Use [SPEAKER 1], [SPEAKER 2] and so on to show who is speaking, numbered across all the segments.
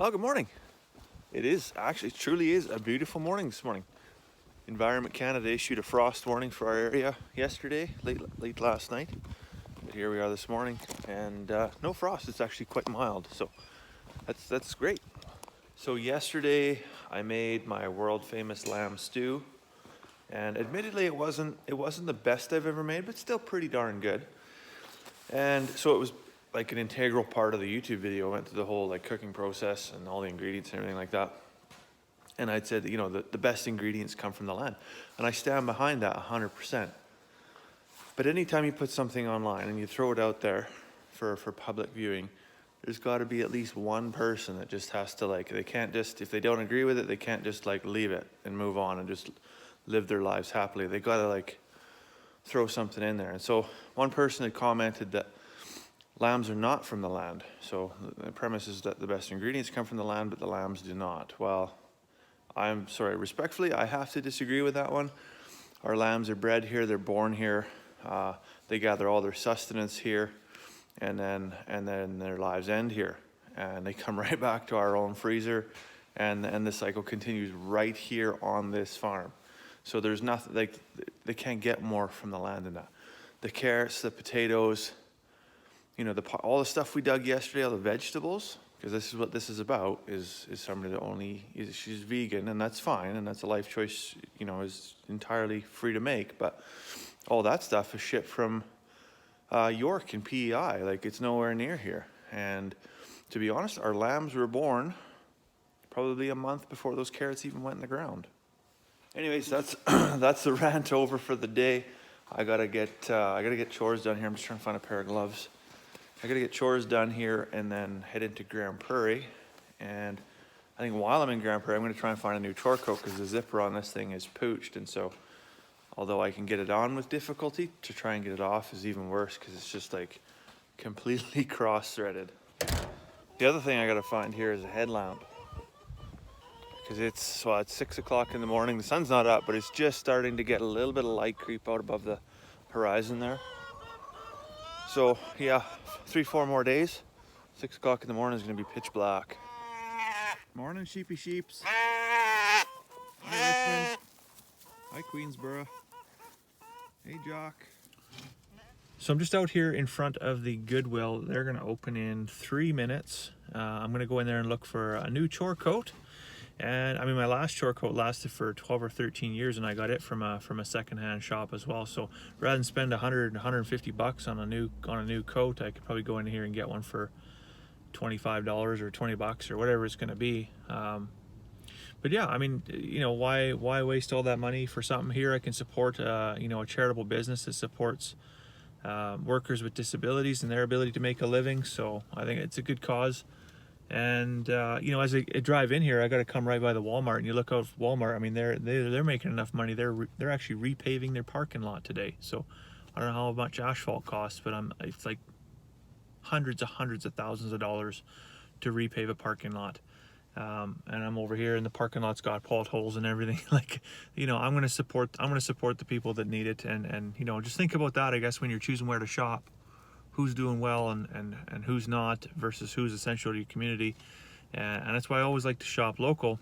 [SPEAKER 1] Well, good morning. It is actually, truly is a beautiful morning this morning. Environment Canada issued a frost warning for our area yesterday, late last night. But here we are this morning, and no frost. It's actually quite mild, so that's great. So yesterday I made my world famous lamb stew, and admittedly it wasn't the best I've ever made, but still pretty darn good. And so it was like an integral part of the YouTube video. I went through the whole like cooking process and all the ingredients and everything like that. And I'd said, the best ingredients come from the land. And I stand behind that 100%. But anytime you put something online and you throw it out there for public viewing, there's got to be at least one person that just has to they can't just, if they don't agree with it, they can't just leave it and move on and just live their lives happily. They got to throw something in there. And so one person had commented that lambs are not from the land. So the premise is that the best ingredients come from the land, but the lambs do not. Well, I'm sorry, respectfully, I have to disagree with that one. Our lambs are bred here, they're born here, they gather all their sustenance here, and then their lives end here. And they come right back to our own freezer, and the cycle continues right here on this farm. So there's nothing, they can't get more from the land than that. The carrots, the potatoes, all the stuff we dug yesterday, all the vegetables, because this is what this is about, is somebody that she's vegan, and that's fine, and that's a life choice, is entirely free to make, but all that stuff is shipped from York and PEI, it's nowhere near here. And to be honest, our lambs were born probably a month before those carrots even went in the ground. Anyways, that's that's the rant over for the day. I gotta get chores done here. I'm just trying to find a pair of gloves. I gotta get chores done here and then head into Grand Prairie. And I think while I'm in Grand Prairie, I'm gonna try and find a new Chore Coat because the zipper on this thing is pooched. And so, although I can get it on with difficulty, to try and get it off is even worse because it's just completely cross-threaded. The other thing I gotta find here is a headlamp. Because it's 6 o'clock in the morning. The sun's not up, but it's just starting to get a little bit of light creep out above the horizon there. So yeah, 3-4 more days. 6 o'clock in the morning is going to be pitch black. Morning, sheepy sheeps. Hi, Richmond. Hi, Queensborough. Hey, Jock. So I'm just out here in front of the Goodwill. They're going to open in 3 minutes. I'm going to go in there and look for a new Chore Coat. And I mean, my last Chore Coat lasted for 12 or 13 years, and I got it from a secondhand shop as well. So rather than spend $150 on a new coat, I could probably go in here and get one for $25 or $20 or whatever it's going to be. But yeah, I mean, why waste all that money for something? Here I can support a charitable business that supports workers with disabilities and their ability to make a living. So I think it's a good cause. And as I drive in here, I got to come right by the Walmart, and you look out for Walmart. I mean, they're making enough money. They're actually repaving their parking lot today. So I don't know how much asphalt costs, but it's like hundreds of thousands of dollars to repave a parking lot. And I'm over here, and the parking lot's got potholes and everything. I'm going to support the people that need it, and just think about that, I guess, when you're choosing where to shop. Who's doing well and who's not versus who's essential to your community. And that's why I always like to shop local,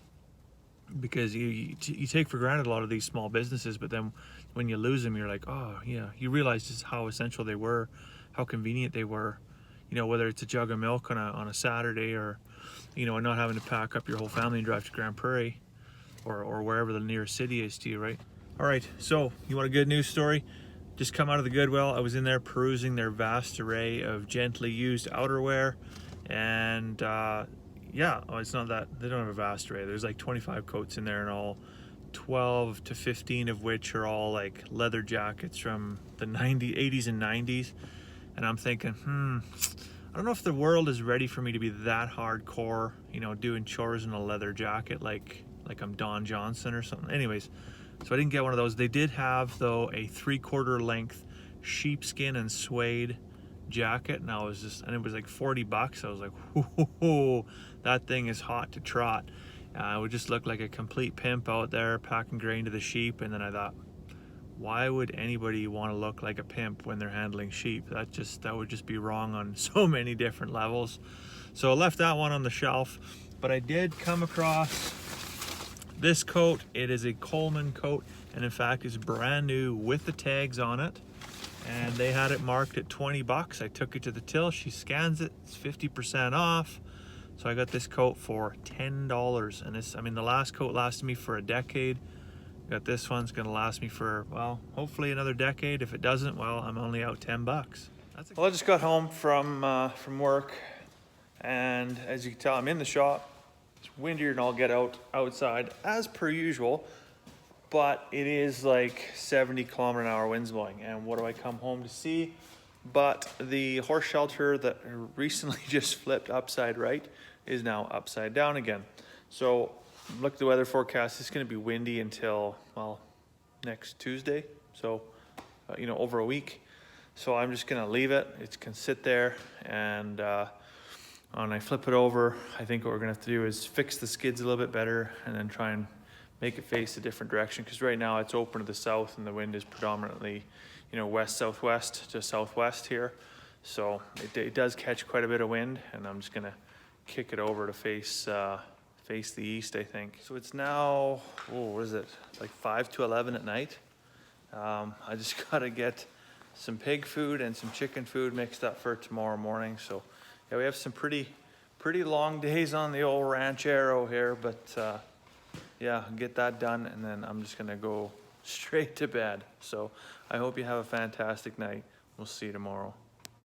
[SPEAKER 1] because you take for granted a lot of these small businesses, but then when you lose them, you're like, oh yeah, you realize just how essential they were, how convenient they were, whether it's a jug of milk on a Saturday, or not having to pack up your whole family and drive to Grand Prairie or wherever the nearest city is to you, right? All right, so you want a good news story? Just come out of the Goodwill. I was in there perusing their vast array of gently used outerwear, and it's not that they don't have a vast array. There's 25 coats in there, and all 12 to 15 of which are all leather jackets from the 80s and 90s. And I'm thinking, I don't know if the world is ready for me to be that hardcore, doing chores in a leather jacket like I'm Don Johnson or something. Anyways. So I didn't get one of those. They did have, though, a 3/4 length sheepskin and suede jacket, and it was $40. I was like, whoo, that thing is hot to trot. It would just look like a complete pimp out there packing grain to the sheep. And then I thought, why would anybody want to look like a pimp when they're handling sheep? That would just be wrong on so many different levels. So I left that one on the shelf. but I did come across this coat. It is a Coleman coat, and in fact it's brand new with the tags on it, and they had it marked at 20 bucks. I took it to the till, she scans it, it's 50% off. So I got this coat for $10, and this, I mean, the last coat lasted me for a decade. Got this one's gonna last me for, well, hopefully another decade. If it doesn't, well, I'm only out 10 bucks. Well, I just got home from work, and as you can tell, I'm in the shop. It's windier than I'll get outside as per usual, but it is like 70-kilometer-an-hour winds blowing. And what do I come home to see? But the horse shelter that recently just flipped upside right is now upside down again. So look at the weather forecast. It's going to be windy until, well, next Tuesday. So, you know, over a week. So I'm just going to leave it. It's going to sit there, and when I flip it over, I think what we're going to have to do is fix the skids a little bit better and then try and make it face a different direction, because right now it's open to the south and the wind is predominantly, you know, west-southwest to southwest here. So it does catch quite a bit of wind, and I'm just gonna kick it over to face the east, I think. So it's now, oh, what is it? It's like 5 to 11 at night. I just gotta get some pig food and some chicken food mixed up for tomorrow morning. So yeah, we have some pretty long days on the old ranchero here, but yeah, get that done, and then I'm just gonna go straight to bed. So I hope you have a fantastic night. We'll see you tomorrow.